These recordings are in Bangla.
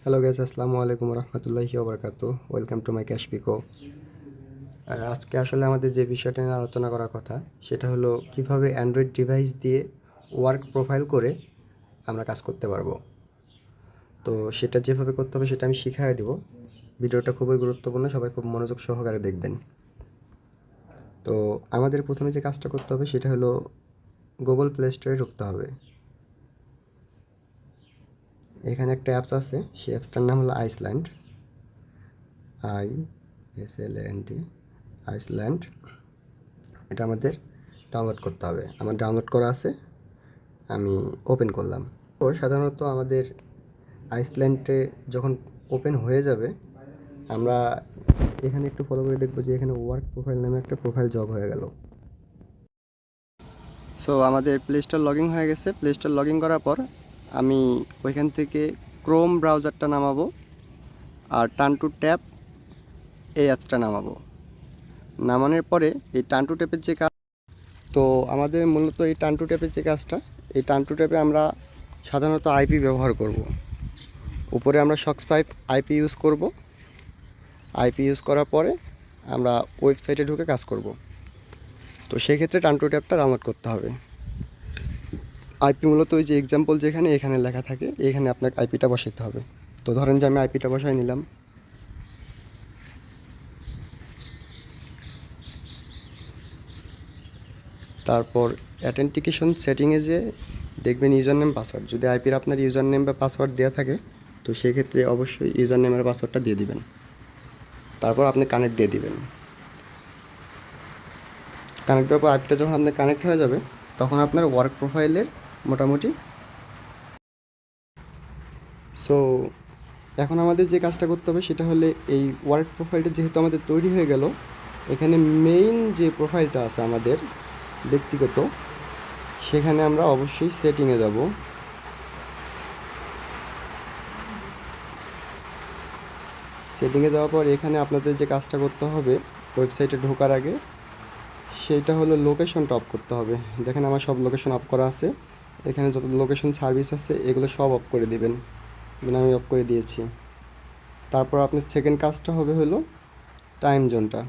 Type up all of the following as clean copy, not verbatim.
হ্যালো গাইস, আসসালামু আলাইকুম রহমতুল্লাহি ওবরকাতু। Welcome to my ক্যাশপিকো। আজকে আসলে আমাদের যে বিষয়টা নিয়ে আলোচনা করার কথা সেটা হলো কিভাবে অ্যান্ড্রয়েড ডিভাইস দিয়ে ওয়ার্ক প্রোফাইল করে আমরা কাজ করতে পারবো। তো সেটা যেভাবে করতে হবে সেটা আমি শিখিয়ে দেবো। ভিডিওটা খুবই গুরুত্বপূর্ণ, সবাই খুব মনোযোগ সহকারে দেখবেন। তো আমাদের প্রথমে যে কাজটা করতে হবে সেটা হলো গুগল প্লে স্টোরে ঢুকতে হবে। এখানে একটা অ্যাপস আছে, সেই অ্যাপসটার নাম হলো আইসল্যান্ড, ISLAND, আইসল্যান্ড। এটা আমাদের ডাউনলোড করতে হবে। আমার ডাউনলোড করা আছে, আমি ওপেন করলাম। তো সাধারণত আমাদের আইসল্যান্ডে যখন ওপেন হয়ে যাবে, আমরা এখানে একটু ফলো করে দেখবো যে এখানে ওয়ার্ক প্রোফাইল নামে একটা প্রোফাইল জগ হয়ে গেল। সো আমাদের প্লে স্টোর লগ ইন হয়ে গেছে। প্লে স্টোর লগ ইন করার পর আমি ওইখান থেকে ক্রোম ব্রাউজারটা নামাবো আর টার্ন টু ট্যাপ এই অ্যাপসটা নামাবো। নামানোর পরে এই টার্ন টু ট্যাপের যে কাজ, তো আমাদের মূলত এই টার্ন টু ট্যাপের যে কাজটা, এই টার্ন টু ট্যাপে আমরা সাধারণত আইপি ব্যবহার করব। উপরে আমরা সক্স 5 আইপি ইউজ করব। আইপি ইউজ করার পরে আমরা ওয়েবসাইটে ঢুকে কাজ করব। তো সেই ক্ষেত্রে টার্ন টু ট্যাপটা ডাউনলোড করতে হবে। আইপি মূলত ওই যে এক্সাম্পল যেখানে এখানে লেখা থাকে, এখানে আপনাকে আইপিটা বসাতে হবে। তো ধরেন যে আমি আইপিটা বসাই নিলাম। তারপর অ্যাথেন্টিকেশন সেটিংয়ে যে দেখবেন ইউজার নেম পাসওয়ার্ড, যদি আইপির আপনার ইউজার নেম বা পাসওয়ার্ড দেওয়া থাকে তো সেক্ষেত্রে অবশ্যই ইউজার নেমের পাসওয়ার্ডটা দিয়ে দিবেন। তারপর আপনি কানেক্ট দিয়ে দিবেন। কানেক্ট দেওয়ার পর আইপিটা যখন আপনার কানেক্ট হয়ে যাবে তখন আপনার ওয়ার্ক প্রোফাইলের মোটামুটি। সো এখন আমাদের যে কাজটা করতে হবে সেটা হলে এই ওয়ার্ক প্রোফাইলটা যেহেতু আমাদের তৈরি হয়ে গেল, এখানে মেইন যে প্রোফাইলটা আছে আমাদের ব্যক্তিগত, সেখানে আমরা অবশ্যই সেটিংয়ে যাব। সেটিংয়ে যাওয়ার পর এখানে আপনাদের যে কাজটা করতে হবে ওয়েবসাইটে ঢোকার আগে, সেইটা হলো লোকেশনটা অফ করতে হবে। দেখেন আমার সব লোকেশন অফ করা আছে। এখানে যত লোকেশন সার্ভিস আছে এগুলো সব অফ করে দিবেন, আমি অফ করে দিয়েছি। তারপর আপনার সেকেন্ড কাজটা হবে হলো টাইম জোনটা।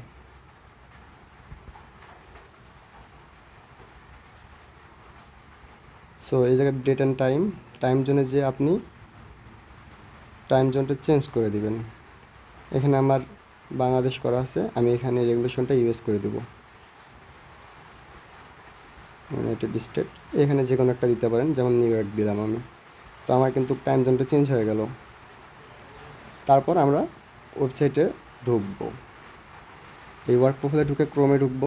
সো এই জায়গায় ডেট অ্যান্ড টাইম, টাইম জোনে যে আপনি টাইম জোনটা চেঞ্জ করে দিবেন। এখানে আমার বাংলাদেশ করা আছে, আমি এখানে রেগুলেশনটা ইউএস করে দেবো, ইউনাইটেড স্টেট। এখানে যে কোনো একটা দিতে পারেন, যেমন নিউ ইয়র্ক দিলাম আমি। তো আমার কিন্তু টাইম জোনটা চেঞ্জ হয়ে গেল। তারপর আমরা ওয়েবসাইটে ঢুকবো। এই ওয়ার্ক প্রোফাইলে ঢুকে ক্রোমে ঢুকবো।